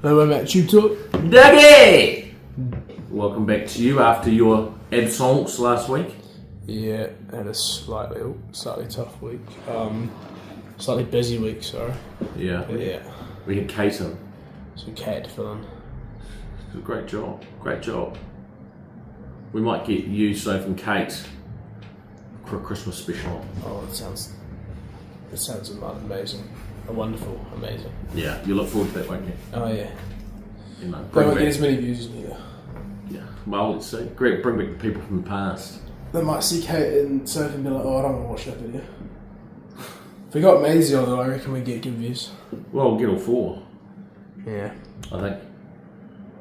Hello, I'm at TubeTalk. Dougie! Welcome back to you after your absence last week. Yeah, had a slightly tough week. Slightly busy week, sorry. Yeah. Yeah. We had Kate in. So Kate to fill in. It was a great job. Great job. We might get you, so from Kate, for a Christmas special. Oh, it sounds amazing. Wonderful, amazing. Yeah, you look forward to that, won't you? Oh yeah. You know, They bring won't back, get as many views as me though. yeah. Well, let's see. Great, bring back the people from the past. They might see Kate and surf and be like, oh, I don't want to watch that video. If we got Maisie on though, I reckon we get good views. Well, we'll get all four, Yeah. I think.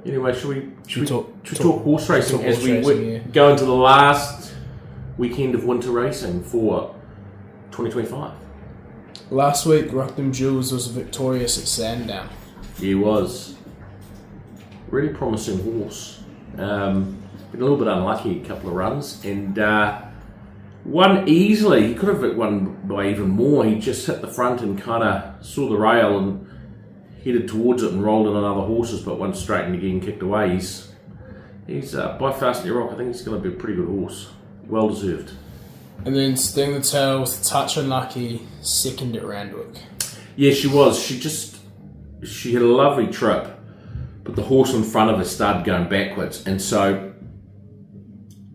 Anyway, should we talk horse racing as we yeah. go into the last weekend of winter racing for 2025? Last week, Ruckman Jules was victorious at Sandown. He was. Really promising horse. Been a little bit unlucky a couple of runs and won easily. He could have won by even more. He just hit the front and kind of saw the rail and headed towards it and rolled in on other horses, but went straight and again kicked away. He's by Fast New Rock. I think he's going to be a pretty good horse. Well deserved. And then Sting the Tail was a touch unlucky, second at Randwick. Yeah, she was. She had a lovely trip, but the horse in front of her started going backwards, and so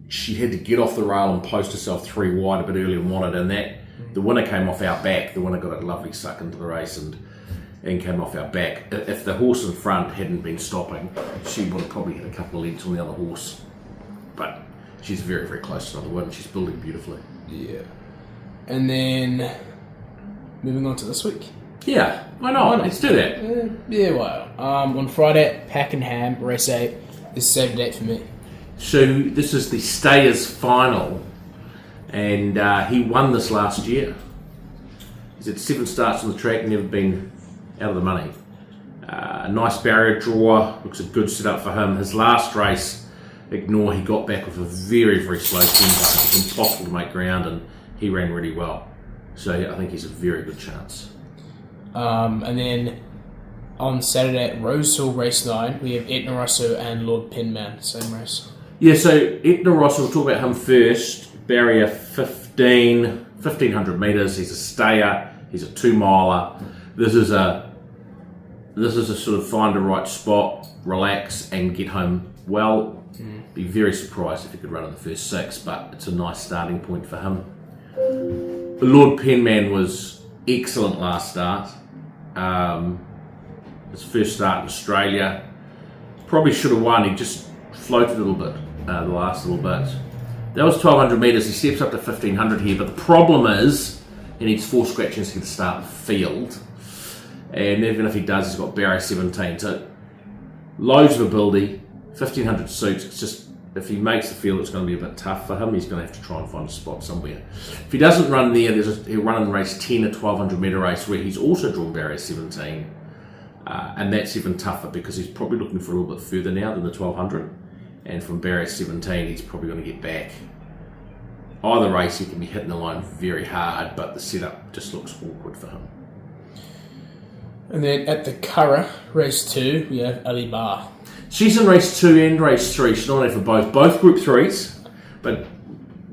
she had to get off the rail and post herself 3 wide a bit earlier than wanted, and that the winner came off our back. The winner got a lovely suck into the race and came off our back. If the horse in front hadn't been stopping, she would have probably hit a couple of lengths on the other horse. But she's very, very close to another win. She's building beautifully. Yeah. And then, moving on to this week. Yeah, why not? Let's do that. Yeah, well. On Friday, Pakenham, race 8, is saved date for me. So this is the Stayers final, and he won this last year. He's had 7 starts on the track, never been out of the money. A nice barrier draw, looks a good setup for him. His last race, Ignore, he got back with a very, very slow tempo. It was impossible to make ground, and he ran really well. So I think he's a very good chance. And then on Saturday at Rosehill, race 9, we have Etna Rosso and Lord Penman, same race. Yeah, so Etna Rosso, we'll talk about him first. Barrier 1500 metres. He's a stayer. He's a 2-miler. This is a sort of find a right spot, relax, and get home well. Be very surprised if he could run in the first 6, but it's a nice starting point for him. Lord Penman was excellent last start. His first start in Australia. Probably should have won. He just floated a little bit, the last little bit. That was 1200 metres. He steps up to 1500 here, but the problem is he needs 4 scratchings to get to start the field. And even if he does, he's got barrier 17. So loads of ability, 1500 suits. It's just, if he makes the field, it's going to be a bit tough for him. He's going to have to try and find a spot somewhere. If he doesn't run there, he'll run in race 10, a 1200 metre race, where he's also drawn barrier 17. And that's even tougher because he's probably looking for a little bit further now than the 1200. And from barrier 17, he's probably going to get back. Either race, he can be hitting the line very hard, but the setup just looks awkward for him. And then at the Curragh, race 2, we have Ali Bar. She's in race 2 and race 3. She's nominated for both group 3s, but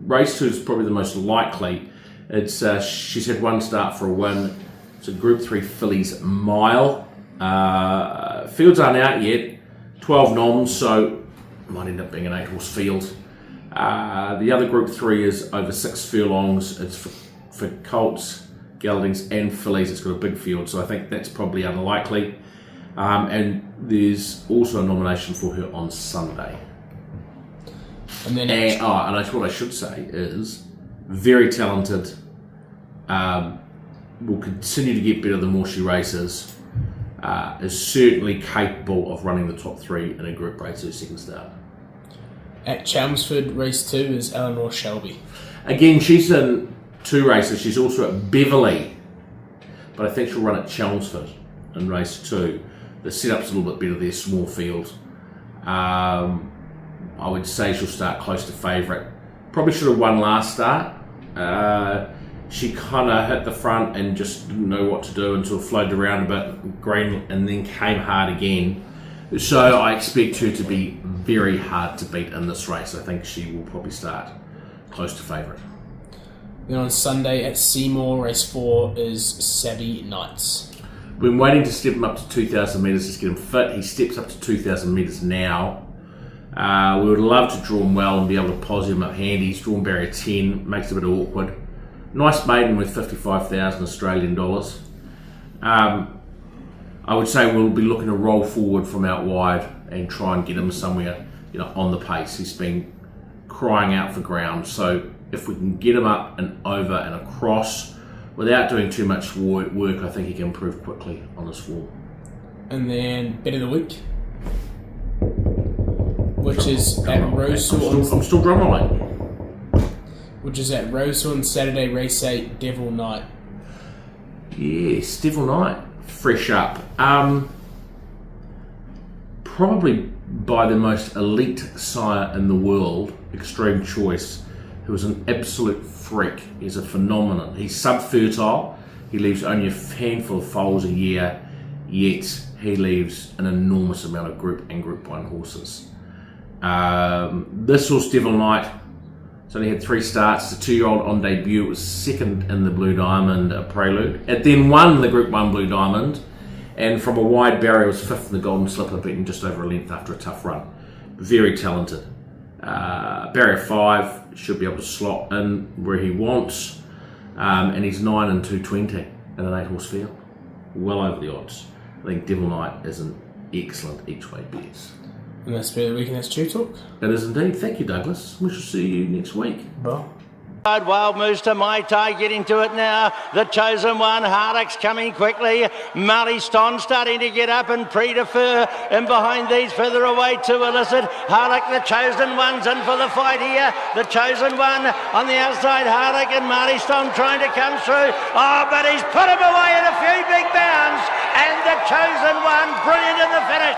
race 2 is probably the most likely. It's she's had 1 start for a win. It's a group 3 fillies mile. Fields aren't out yet. 12 noms, so it might end up being an 8-horse field. The other group 3 is over 6 furlongs. It's for colts, geldings and fillies. It's got a big field, so I think that's probably unlikely. And there's also a nomination for her on Sunday. And then what I should say is very talented. Will continue to get better the more she races. Is certainly capable of running the top 3 in a group race her second start. At Chelmsford, race 2 is Eleanor Shelby. Again, she's in 2 races. She's also at Beverley, but I think she'll run at Chelmsford in race 2. The setup's a little bit better there, small field. I would say she'll start close to favourite. Probably should have won last start. she kind of hit the front and just didn't know what to do and sort of floated around a bit, green, and then came hard again. So I expect her to be very hard to beat in this race. I think she will probably start close to favourite. Then on Sunday at Seymour, race 4 is Savvy Knights. Been waiting to step him up to 2,000 metres just to get him fit. He steps up to 2,000 metres now. We would love to draw him well and be able to posse him up handy. He's drawn barrier 10, makes it a bit awkward. Nice maiden with 55,000 Australian dollars. I would say we'll be looking to roll forward from out wide and try and get him somewhere, on the pace. He's been crying out for ground. So if we can get him up and over and across without doing too much work, I think he can improve quickly on his form. And then bet of the week, which is at Rosehill. I'm still drum rolling. Which is at Rosehill on Saturday, race 8, Devil Knight. Yes, Devil Knight, fresh up. Probably by the most elite sire in the world, Extreme Choice, who is an absolute freak. He's a phenomenon. He's sub-fertile. He leaves only a handful of foals a year, yet he leaves an enormous amount of Group and Group 1 horses. This horse, Devil Knight, it's only had 3 starts. It's a 2-year-old on debut. It was second in the Blue Diamond Prelude. It then won the Group 1 Blue Diamond, and from a wide barrier was 5th in the Golden Slipper, beaten just over a length after a tough run. Very talented. Barrier 5 should be able to slot in where he wants, and he's 9 and 220 in an 8-horse field. Well over the odds. I think Devil Knight is an excellent each-way bet. And that's bet of the week, and that's TubeTalk. It is indeed. Thank you, Douglas. We shall see you next week. Bye. Wild moves to Mai Tai, getting to it now. The Chosen One, Hardock's coming quickly. Marley Ston starting to get up and pre-defer. And behind these, further away to Illicit. Hardock, the Chosen One's in for the fight here. The Chosen One on the outside, Hardock and Marley Ston trying to come through. Oh, but he's put him away in a few big bounds. And the Chosen One, brilliant in the finish.